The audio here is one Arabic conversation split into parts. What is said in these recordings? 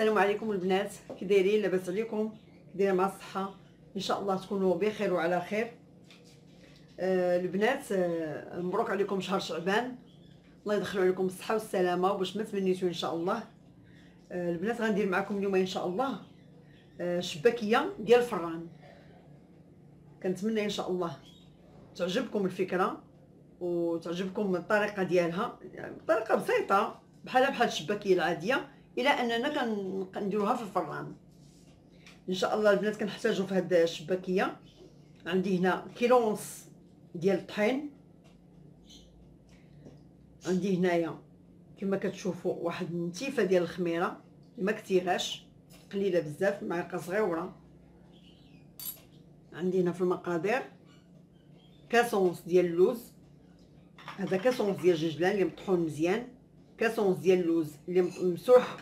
السلام عليكم البنات، كي دايرين؟ لاباس عليكم؟ دايرين مع الصحه؟ ان شاء الله تكونوا بخير وعلى خير. البنات، مبروك عليكم شهر شعبان، الله يدخلوا عليكم الصحه والسلامه وباش ما تمنيتوا ان شاء الله. البنات غندير معكم اليوم ان شاء الله شباكيه ديال الفران. كنتمنى ان شاء الله تعجبكم الفكره وتعجبكم الطريقه ديالها، يعني طريقه بسيطه بحال الشباكيه العاديه، الى اننا كنديروها في الفران ان شاء الله. البنات كنحتاجوا في هذه الشباكيه، عندي هنا كيلو ونص ديال الطحين، عندي هنايا كما كتشوفوا واحد النتيفه ديال الخميره ما كثيراش، قليله بزاف، معلقه صغيره. عندي هنا في المقادير كاس ونص ديال اللوز، هذا كاس ونص ديال الجنجلان اللي مطحون مزيان، كاس ونص ديال اللوز اللي ممسوح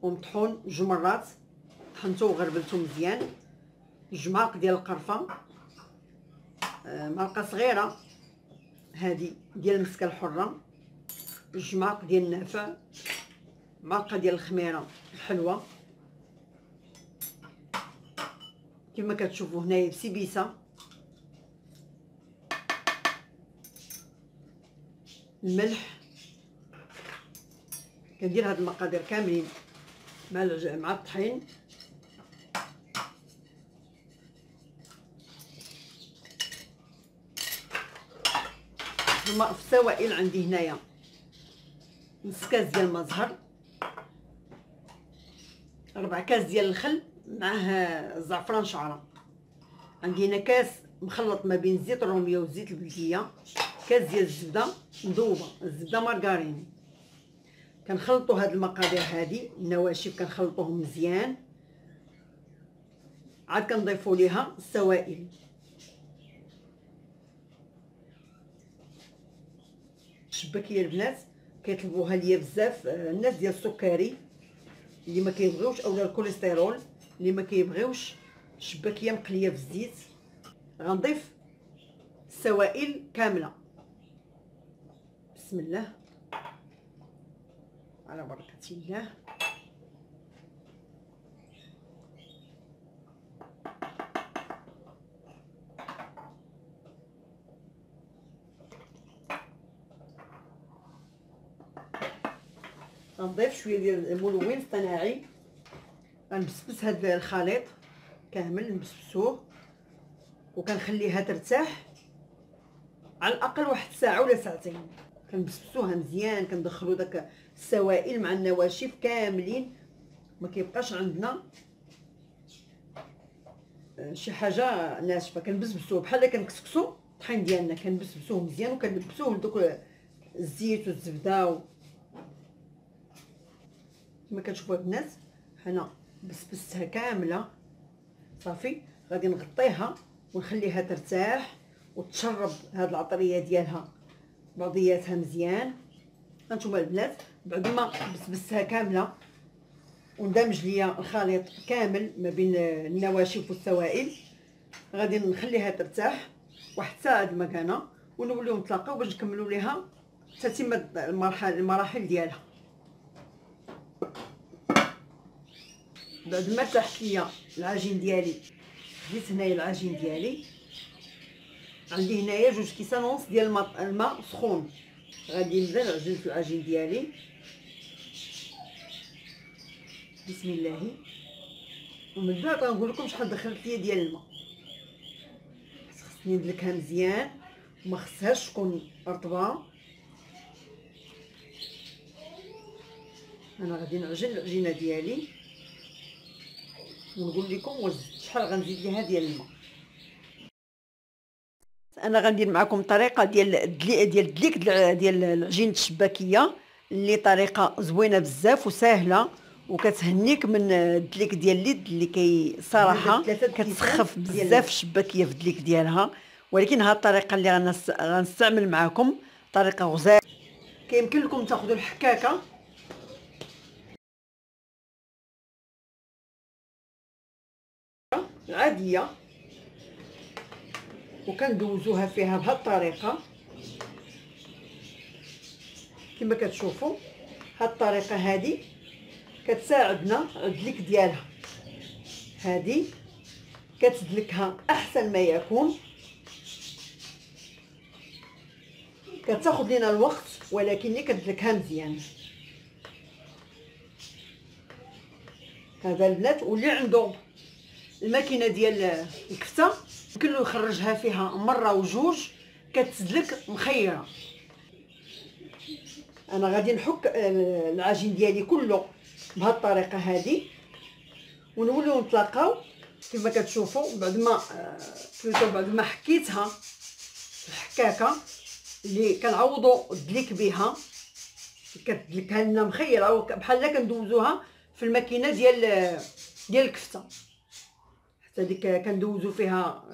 ومطحون جوج مرات، طحنتو وغربلتو مزيان، جوج معالق ديال القرفه، معلقه صغيره هذه ديال المسكه الحره، جوج معالق ديال النافع، معلقه ديال الخميره الحلوه كما كتشوفوا هنايا بسيبيسه، الملح. كندير هاد المقادير كاملين مع الطحين. في السوائل عندي هنايا نص كاس ديال المزهر، 4 كاس ديال الخل معاه زعفران شعره، عندي هنا كاس مخلط ما بين زيت الروميه وزيت البلديه، كاس ديال الزبده مذوبه، الزبده مارغرين. كنخلطوا هاد المقادير هادي النواشف، كنخلطوهم مزيان، عاد كنضيفوا ليها السوائل. الشباكيه البنات كيطلبوها ليا بزاف الناس ديال السكري اللي ما كيبغيوش، اولا الكوليسترول اللي ما كيبغيوش الشباكيه مقليه في الزيت. غنضيف السوائل كامله، بسم الله على بركه الله. غنضيف شويه ديال الملون اصطناعي، غنبسبس هاد الخليط كامل، نبسبسوه وكنخليها ترتاح على الاقل واحد ساعه ولا ساعتين. كنبسبسوها مزيان، كندخلوا داك السوائل مع النواشف كاملين، ما كيبقاش عندنا شي حاجه ناشفه. كنبسبسوه بحال كنكسكسوا الطحين ديالنا، كنبسبسوه مزيان وكنلبسوه لدوك الزيت والزبده كما كتشوفوا البنات. حنا بسبستها كامله صافي، غادي نغطيها ونخليها ترتاح وتشرب هاد العطريه ديالها بعضياتها مزيان. هانتوما البنات بعد ما بسبستها كامله وندمج ليا الخليط كامل ما بين النواشف والسوائل، غادي نخليها ترتاح واحد ساعه المكانه، ونوليو نتلاقاو باش نكملوا ليها تتمه المراحل ديالها. بعد ما ارتاحت ليا العجين ديالي، خديت هنايا العجين ديالي، عندي هنايا 2 كيسان ونص ديال الماء سخون، غادي نبدا نعجن في العجين ديالي بسم الله. ومن بعد غنقول لكم شحال دخلت ليا ديال الماء، خصني ندلكها مزيان وما خصهاش تكون رطبه. انا غادي نعجن العجينه ديالي ونقول لكم شحال غنزيد ليها ديال الماء. انا غندير معكم طريقه ديال الدليك ديال العجينه الشباكيه، اللي طريقه زوينه بزاف وسهله وكتهنيك من الدليك ديال اليد اللي صراحه كتسخف بزاف الشباكيه في الدليك ديالها. ولكن هاد الطريقه اللي غنستعمل معكم طريقه غزاله. كيمكن لكم تاخذوا الحكاكه العاديه وكندوزوها فيها بهاد الطريقه كما كتشوفوا. هاد الطريقه هذه كتساعدنا الدليك ديالها. هذه كتدلكها احسن ما يكون، كتاخذ لينا الوقت ولكن كتدلكها مزيان. هذا البنات واللي عنده الماكينه ديال الكفته يمكن له يخرجها فيها مره وجوج كتدلك مخيره. انا غادي نحك العجين ديالي كله بهذه الطريقه هذه، ونوليو نتلاقاو كما كتشوفوا بعد ما حكيتها الحكاكه اللي كنعوضوا الدليك بها، كتدلكها لنا مخيره بحال كندوزوها في الماكينه ديال الكفته. حتى ديك كندوزو فيها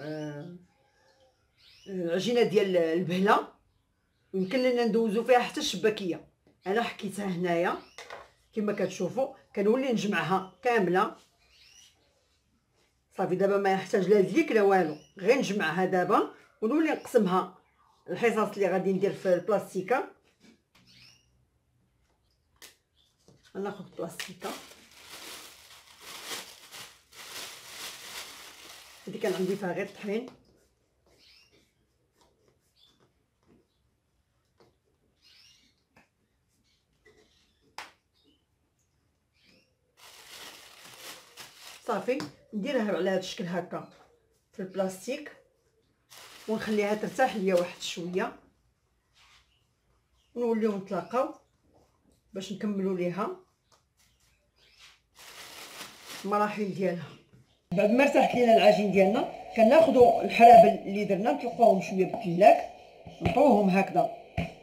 العجينه ديال البهله، ويمكن لنا ندوزو فيها حتى الشباكيه. انا حكيتها هنايا كما كتشوفوا، كنولي نجمعها كامله صافي. دابا ما يحتاج لا دليك لا والو، غير نجمعها دابا ونولي نقسمها الحصص اللي غادي ندير في البلاستيكه. غناخذ البلاستيكه هذه كان عندي فيها غير الطحين، صافي نديرها على هذا الشكل هكا في البلاستيك ونخليها ترتاح ليا واحد شويه، ونوليو نتلاقاو باش نكملوا ليها المراحل ديالها. بعد ما ارتاحت لينا العجين ديالنا كناخذوا الحرابل اللي درنا نطلقوهم شويه بالثلاك، نطويوهم هكذا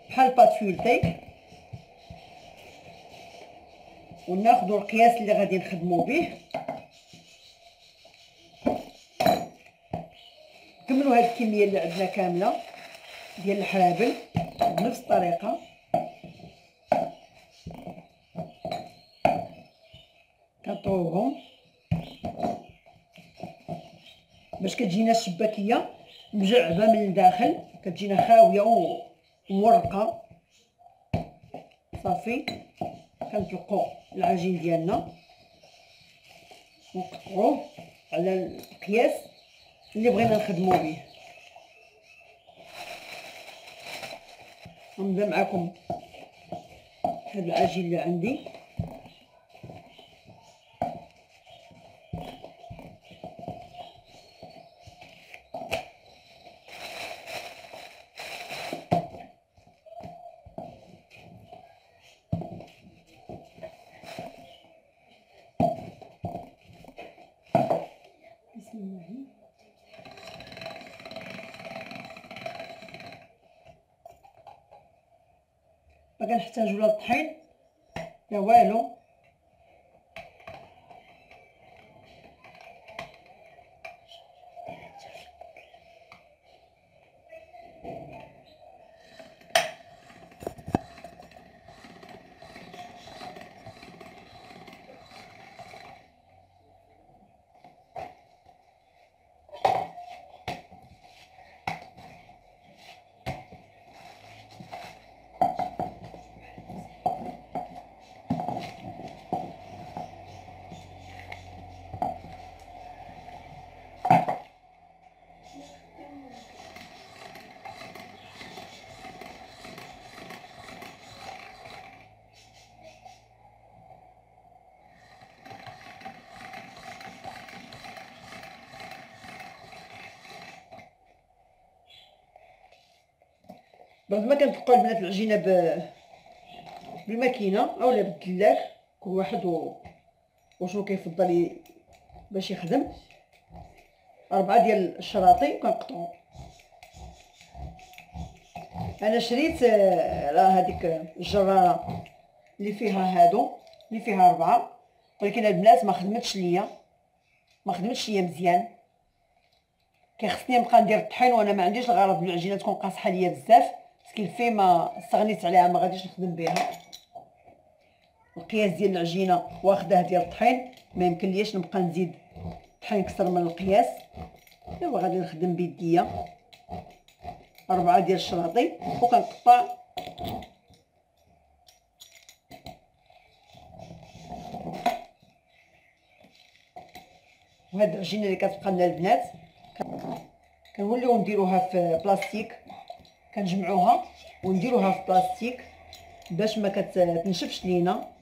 بحال بات فيولتي، وناخذوا القياس اللي غادي نخدموا به. نكملوا هذه الكميه اللي عندنا كامله ديال الحرابل بنفس الطريقه. كنطويوهم باش كتجينا الشباكيه مجعبه من الداخل، كتجينا خاويه ومورقه. صافي كنطلقوا العجين ديالنا ونقطعوه على القياس اللي بغينا نخدموا به. غنبدا معكم هذا العجين اللي عندي، بسم الله. ما كنحتاجو لا الطحين لا والو، بعد ما كنطلقوا البنات العجينه بالماكينه اولا بالدلاك، كل واحد وشنو كيفضل باش يخدم. 4 ديال الشراطي كنقطعو. انا شريت راه هذيك الجراره اللي فيها هادو اللي فيها 4، ولكن البنات ما خدمتش ليا مزيان. كيخصني نبقى ندير الطحين وانا ما عنديش الغرض من العجينه تكون قاصحه ليا بزاف، سكيلفي ما استغنيت عليها، ما غاديش نخدم بها. القياس ديال العجينه واخداه ديال الطحين، ما يمكن ليش نبقى نزيد طحين اكثر من القياس. ايوا غادي نخدم بيديا 4 ديال الشراطي وكنقطع وهاد العجينه اللي كتبقى لنا البنات كنوليو نديروها في بلاستيك، كنجمعوها ونديروها في بلاستيك باش ما كتنشفش لينا.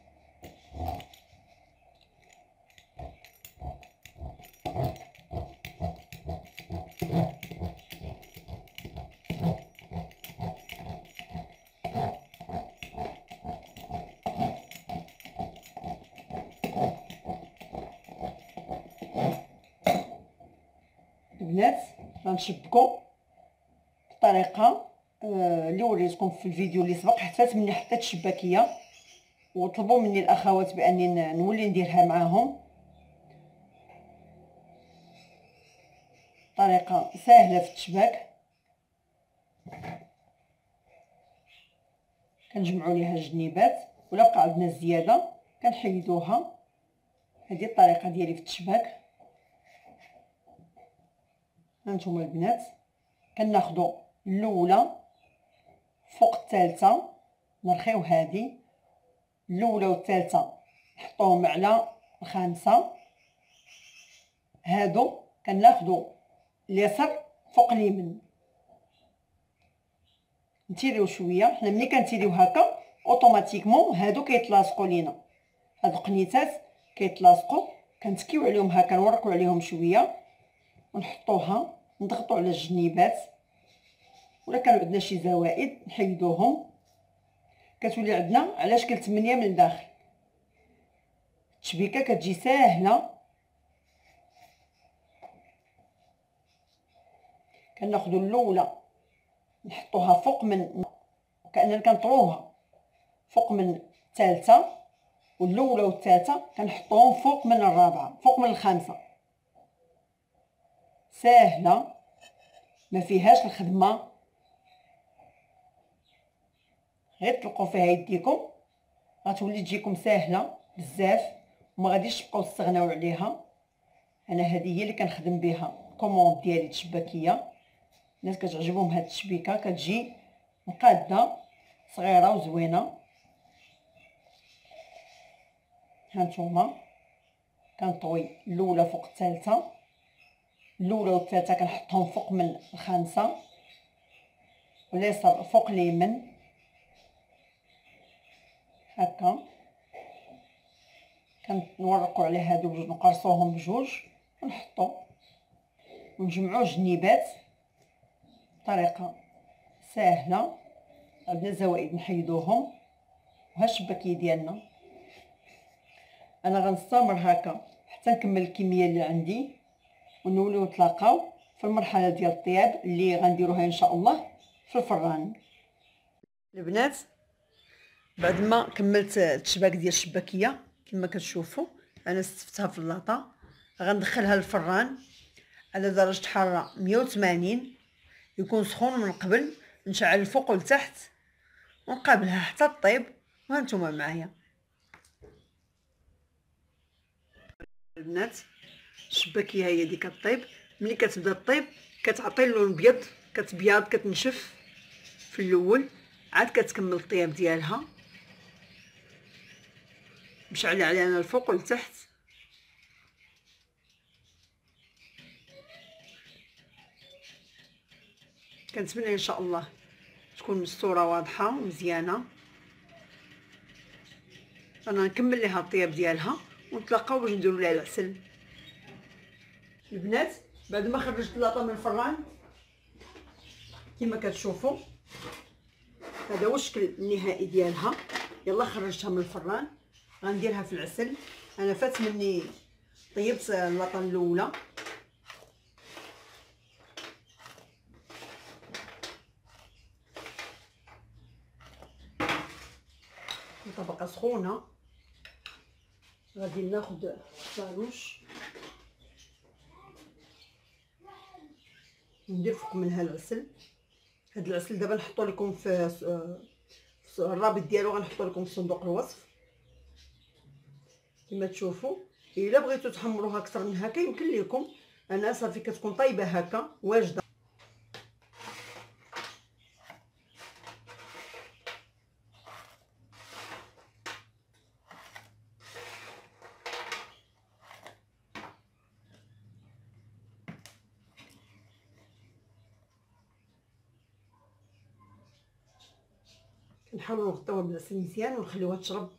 البنات غنشبكو بطريقه اللي وريتكم في الفيديو اللي سبق، حتى ملي حطيت الشباكيه وطلبوا مني الاخوات باني نولي نديرها معاهم. طريقه سهله في التشباك. كنجمعوا ليها الجنيبات ولا بقى عندنا زياده كنحيدوها. هذه الطريقه ديالي في التشباك. هانتوما البنات كناخذوا الاولى فوق الثالثه، نرخيو هذه الاولى والثالثه نحطوهم على الخامسه. هادو كناخذوا اليسر فوق اليمين، نتيريو شويه. حنا ملي كنتيريو هكا اوتوماتيكمون هادو كيتلاصقوا لينا، هادو قنيتات كيتلاصقوا، كنتكيو عليهم هكا، نورقوا عليهم شويه ونحطوها، نضغطوا على الجنيبات ولا كانوا عندنا شي زوائد نحيدوهم. كتولي عندنا على شكل 8 من الداخل. التشبيكه كتجي ساهله. كناخذوا الاولى نحطوها فوق من كاننا كنطروها فوق من الثالثه، والاولى والثالثه كنحطوهم فوق من الرابعه، فوق من الخامسه. ساهله ما فيهاش الخدمه، غير تلقوا فيها يديكم غتولي تجيكم ساهله بزاف وما غاديش تبقاو تستغناو عليها. انا هذه هي اللي كنخدم بها الكوموند ديالي التشباكيه. الناس كتعجبهم هاد التشبيكه، كتجي مقاده صغيره وزوينه. هانتوما كنطوي الاولى فوق الثالثه، الاولى والثالثه كنحطهم فوق من الخامسه، واليسار فوق اليمين هكا. كنورقوا على هادو بجوج، نقرصوهم بجوج ونحطو ونجمعوا الجنيبات بطريقه ساهله. عندنا زوائد نحيدوهم، وها الشباكيه ديالنا. انا غنستمر هكا حتى نكمل الكميه اللي عندي ونوليو نتلاقاو في المرحله ديال الطياب اللي غنديروها ان شاء الله في الفران. البنات بعد ما كملت التشباك ديال الشباكيه كما كتشوفوا انا استفتها في اللاطه، غندخلها للفران على درجه حراره 180، يكون سخون من قبل، نشعل الفوق والتحت ونقابلها حتى طيب. وهانتوما معايا البنات الشباكيه هي اللي كطيب. ملي كتبدا طيب كتعطي اللون ابيض، كتبيض كتنشف في الاول، عاد كتكمل الطياب ديالها. مشعل عليها الفوق والتحت. كنتمنى ان شاء الله تكون الصوره واضحه ومزيانه. انا نكمل ليها الطياب ديالها ونتلاقاو باش نديروا ليها العسل. البنات بعد ما خرجت اللاطه من الفران كما كتشوفوا هذا هو الشكل النهائي ديالها. يلا خرجتها من الفران غنديرها في العسل. انا فات مني طيبت اللاطه الاولى، الطبقه سخونه. غادي ناخذ فانوش ندير فوق منها العسل. هاد العسل دابا نحطو لكم في الرابط ديالو، غنحطو لكم في صندوق الوصف كما تشوفوا. الا بغيتو تحمروها اكثر من هكا يمكن لكم، انا صافي كتكون طايبه هكا واجده. نحاولوا نغطيوها بالعسل مزيان ونخليوها تشرب.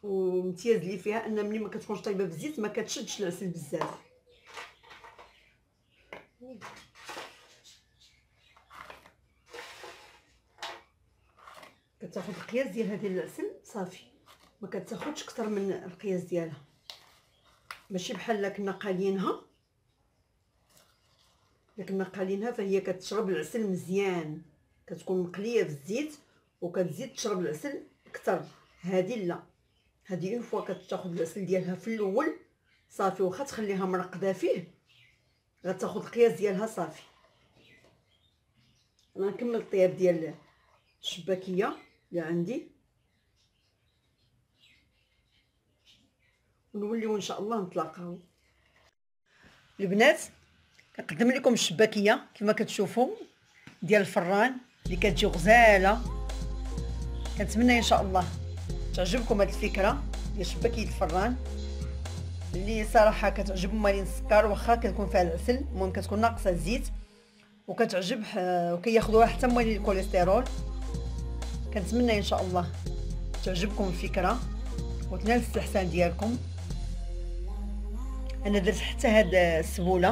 وامتياز اللي فيها ان ملي ما كتكونش طايبه بالزيت ما كتشدش العسل بزاف. كتاخذ القياس ديالها ديال العسل صافي، ما كتاخذش اكثر من القياس ديالها، ماشي بحال كنا قالينها. كنا قالينها فهي كتشرب العسل مزيان، كتكون مقليه في الزيت وكتزيد تشرب العسل اكثر. هذه لا، هذه اون فوا كتاخذ العسل ديالها في الاول صافي، واخا تخليها مرقده فيه غتاخذ القياس ديالها صافي. انا نكمل الطياب ديال الشباكيه اللي عندي ونوليو ان شاء الله نتلاقاو. البنات كنقدم لكم الشباكيه كما كتشوفوا ديال الفران اللي كتجي غزاله. كنتمنى ان شاء الله تعجبكم هذه الفكره ديال شباكيه الفران اللي صراحه كتعجب مالين السكر، واخا كتكون فيها العسل، المهم كتكون ناقصه الزيت وكتعجب وكياخذوها حتى مالين الكوليسترول. كنتمنى ان شاء الله تعجبكم الفكره وتنال الاستحسان ديالكم. انا درت حتى هاد السبوله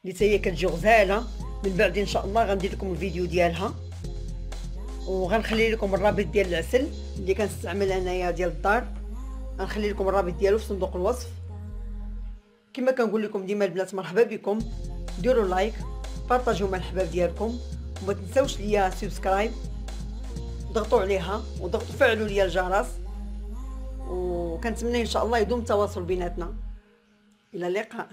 اللي حتى هي كتجي غزاله. من بعد ان شاء الله غندير لكم الفيديو ديالها وغنخلي لكم الرابط ديال العسل اللي كنستعمل انايا ديال الدار، غنخلي لكم الرابط ديالو في صندوق الوصف. كما كنقول لكم ديما البنات مرحبا بكم، ديروا لايك، بارطاجيو مع الحباب ديالكم، وما تنساوش ليا سبسكرايب، ضغطوا عليها وضغطوا فعلوا ليا الجرس. وكنتمنى ان شاء الله يدوم التواصل بيناتنا. الى اللقاء.